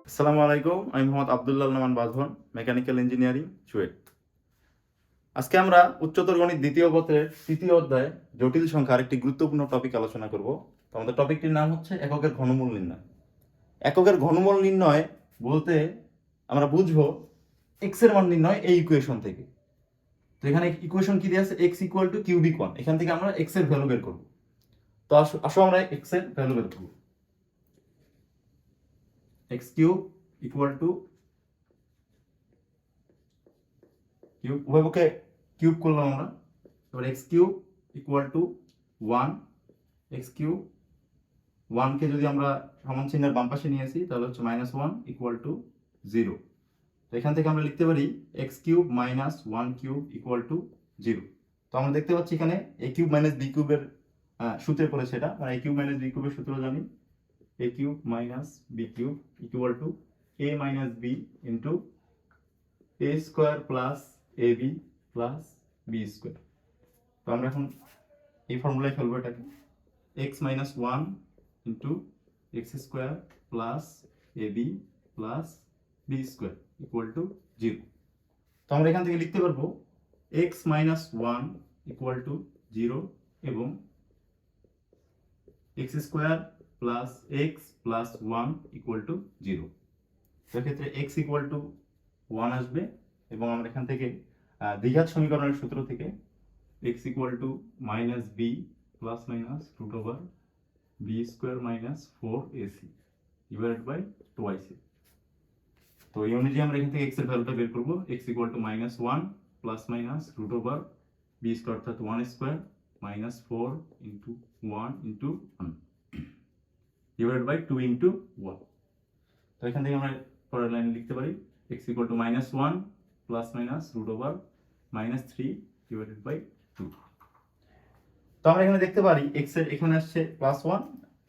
আসসালামু আলাইকুম, আমি মোহাম্মদ আব্দুল্লাহ নামান বাঁধন, মেকানিক্যাল ইঞ্জিনিয়ারিং, চুয়েট। আজকে আমরা উচ্চতর গণিত দ্বিতীয় পত্রের তৃতীয় অধ্যায় জটিল সংখ্যা আরেকটি গুরুত্বপূর্ণ টপিক আলোচনা করব। তো আমাদের টপিকটির নাম হচ্ছে এককের ঘনমূল নির্ণয়। এককের ঘনমূল নির্ণয় বলতে আমরা বুঝবো এক্স এর মান নির্ণয় এই ইকুয়েশন থেকে। তো এখানে ইকুয়েশন কি দিয়ে আছে? X equal to cubic 1। এখান থেকে আমরা এক্স এর ভ্যালু বের করব। তো আসো আমরা এক্স এর ভ্যালু বের করব। X cube equal to cube, উভয়পক্ষে কিউব করলাম আমরা। এবার x cube equal to 1। X cube 1কে যদি আমরা সমান চিহ্নের বাম পাশে নিয়ে আসি তাহলে হচ্ছে -1 ইকুয়াল টু 0। তো এখান থেকে আমরা লিখতে পারি x cube minus 1 cube equal to 0। তো আমরা দেখতে পাচ্ছি এখানে এ কিউব মাইনাস বি কিউবের সূত্রে পড়েছে এটা, মানে এ কিউব মাইনাস বি কিউবের সূত্র জানি। A cube minus b cube equal to a minus b into a square plus a b plus b square. তো আমরা এখন এই ফর্মুলায় ফেলবো এটাকে, x minus 1 into x square plus a b plus b square equal to 0। তো আমরা এখান থেকে লিখতে পারবো এক্স মাইনাস 1 ইকুয়াল টু 0 এবং x square plus x plus 1 equal to 0। সেক্ষেত্রে এক্স ইকুয়াল টু 1 আসবে এবং আমরা এখান থেকে দ্বিঘাত সমীকরণের সূত্র থেকে x equal to minus b plus minus root over b square minus 4ac divided by 2ac। তো এই অনুযায়ী আমরা এখান থেকে x এর ভ্যালুটা বের করবো। x equal to -1 plus minus root over b square অর্থাৎ 1 square minus 4 into 1 into 1 divided by 2 into 1। তো এখান থেকে আমরা পরের লাইনে লিখতে পারি x equal to -1 plus minus root over -3 divided by 2। তো আমরা এখানে দেখতে পারি x এর এখানে আসছে +1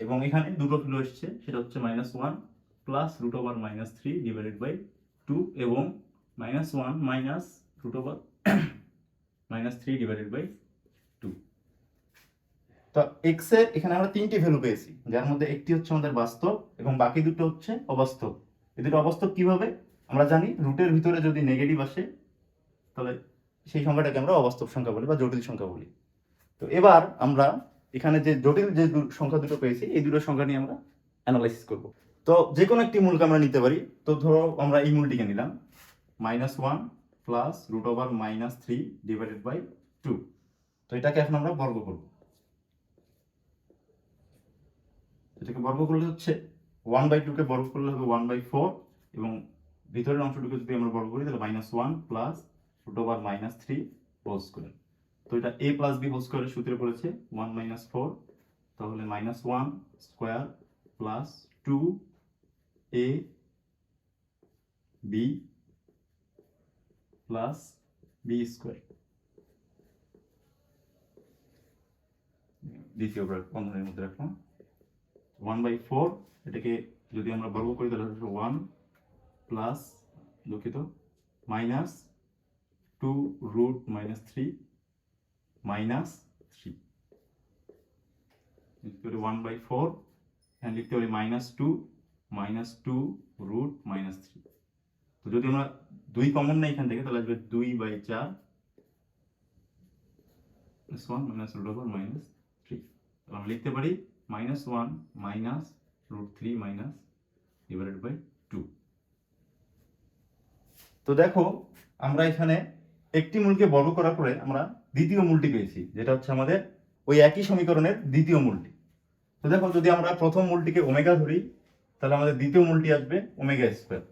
এবং এখানে দুটো ভ্যালু আসছে, সেটা হচ্ছে -1 plus root over -3 divided by 2 এবং -1 minus root over -3 divided by 2। তো x এর এখানে আমরা তিনটি ভ্যালু পেয়েছি, যার মধ্যে একটি হচ্ছে আমাদের বাস্তব এবং বাকি দুটো হচ্ছে অবাস্তব। এই দুটো অবাস্তব কিভাবে? আমরা জানি রুটের ভিতরে যদি নেগেটিভ আসে তাহলে সেই সংখ্যাটাকে আমরা অবাস্তব সংখ্যা বলি বা জটিল সংখ্যা বলি। তো এবার আমরা এখানে যে জটিল যে সংখ্যা দুটো পেয়েছি এই দুটো সংখ্যা নিয়ে আমরা অ্যানালাইসিস করব। তো যে কোনো একটি মূলকে আমরা নিতে পারি। তো ধরো আমরা এই মূলটিকে নিলাম -1 plus root over -3 divided by 2। তো এটাকে এখন আমরা বর্গ করব। এটাকে বর্গ করলে হচ্ছে 1/2 কে বর্গ করলে হবে 1/4 এবং ভিতরের অংশটুকু যদি আমরা বর্গ করি তাহলে -1 plus root over -3 whole square. তো এটা a প্লাস b হোল স্কয়ারের সূত্রে পড়েছে 1 - 4, তাহলে -1 square plus 2a b plus b square. দ্বিতীয় বন্ধনীর মধ্যে রাখলাম 1/4, এটাকে যদি আমরা বর্গ করি তাহলে হবে 1 প্লাস দুঃখিত মাইনাস 2 রুট -3 মাইনাস 3 লিখতে পারি 1/4, এখানে লিখতে পারি -2 রুট -3। তো যদি আমরা 2 কমন নেই এখান থেকে তাহলে আসবে 2/4 1 মাইনাস রুট ওভার -3। তাহলে আমরা লিখতে পারি -1 minus root 3 minus divided by 2। তো দেখো আমরা এখানে একটি মূলকে বর্গ করার পরে আমরা দ্বিতীয় মূলটি পেয়েছি, যেটা হচ্ছে আমাদের ওই একই সমীকরণের দ্বিতীয় মূলটি। তো দেখো যদি আমরা প্রথম মূলটিকে ওমেগা ধরি তাহলে আমাদের দ্বিতীয় মূলটি আসবে ওমেগা স্কয়ার।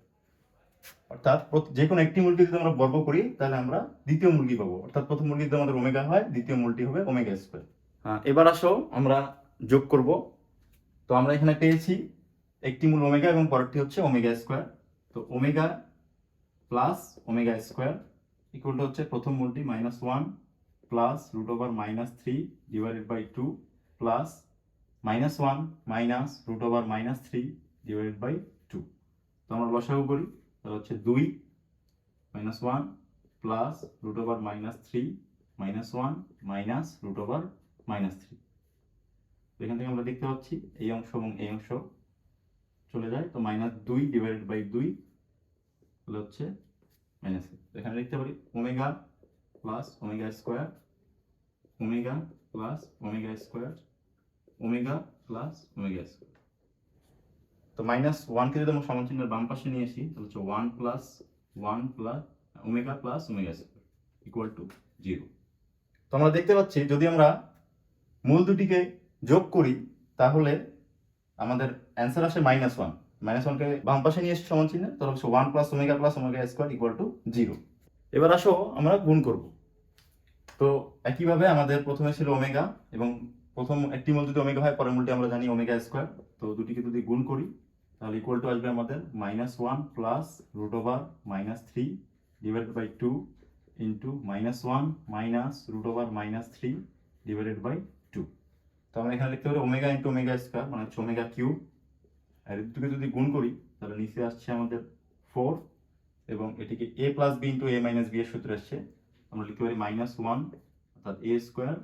অর্থাৎ যে কোনো একটি মূলকে যদি আমরা বর্গ করি তাহলে আমরা দ্বিতীয় মূলটি পাবো। অর্থাৎ প্রথম মূলটি যদি আমাদের ওমেগা হয়, দ্বিতীয় মূলটি হবে ওমেগা স্কয়ার। এবার আসো আমরা যোগ করব। তো আমরা এখানে পেয়েছি একটি মূল ওমেগা এবং পরেরটি হচ্ছে ওমেগা স্কয়ার। তো omega plus omega square equal to হচ্ছে প্রথম মূলটি -1 plus root over -3 divided by 2 plus -1 minus root over -3 divided by 2। তো আমরা লসাগু করি তাহলে হচ্ছে 2 -1 plus root over -3 -1 minus root over -3। এখান থেকে আমরা দেখতে পাচ্ছি এই অংশ এবং এই অংশ চলে যায়, তো -2 ডিভাইডেড বাই 2 তাহলে হচ্ছে -1। এখানে লিখতে পারি omega plus omega square, omega plus omega square, omega plus omega square. তো -1 কে যদি আমরা সমান চিহ্নের বাম পাশে নিয়ে আসি তাহলে হচ্ছে 1 plus omega plus omega square equal to 0। তো আমরা দেখতে পাচ্ছি যদি আমরা মূল দুটিকে যোগ করি তাহলে আমাদের অ্যান্সার আসে -1। -1 কে বাম পাশে নিয়ে এসে সমান চিহ্নে তাহলে হচ্ছে 1 plus omega square equal to 0। এবার আসো আমরা গুণ করব। তো একইভাবে আমাদের প্রথমে ছিল ওমেগা, এবং প্রথম একটি মূল যদি ওমেগা হয় পরের মূলটি আমরা জানি ওমেগা স্কোয়ার। তো দুটিকে যদি গুণ করি তাহলে ইকুয়াল টু আসবে আমাদের -1 plus √3 divided by 2 into -1 minus √3 divided by 2। তো আমরা এখানে লিখতে পারি ওমেগা ইন্টু ওমেগা স্কোয়ার মানে হচ্ছে ওমেগা কিউব। আর এই দুটোকে যদি গুণ করি তাহলে নিচে আসছে আমাদের 4, এবং এটিকে a plus b into a minus b এর সূত্রে আসছে। আমরা লিখতে পারি -1 অর্থাৎ a square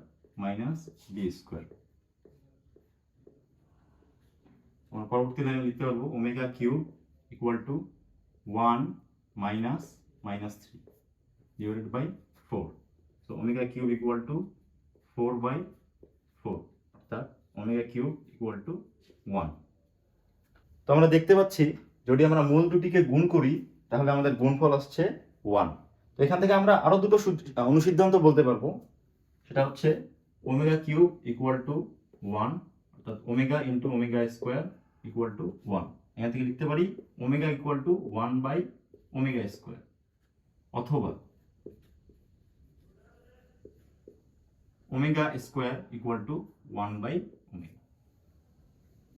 minus b square. আমরা পরবর্তী লাইনে লিখতে পারবো omega cube equal to 1 minus -3 divided by 4। So omega cube equal to 4/4 অর্থাৎ ওমেগা কিউব ইকুয়াল টু 1। তো আমরা দেখতে পাচ্ছি যদি আমরা মূল দুটিকে গুণ করি তাহলে আমাদের গুণফল আসছে 1। তো এখান থেকে আমরা আরো দুটো অনুসিদ্ধান্ত বলতে পারবো, সেটা হচ্ছে ওমেগা কিউব ইকুয়াল টু 1 অর্থাৎ omega into omega square equal to 1। এখান থেকে লিখতে পারি ওমেগা ইকুয়াল টু 1/ওমেগা স্কোয়ার, অথবা ওমেগা স্কোয়ার ইকুয়াল টু 1/ওমেগা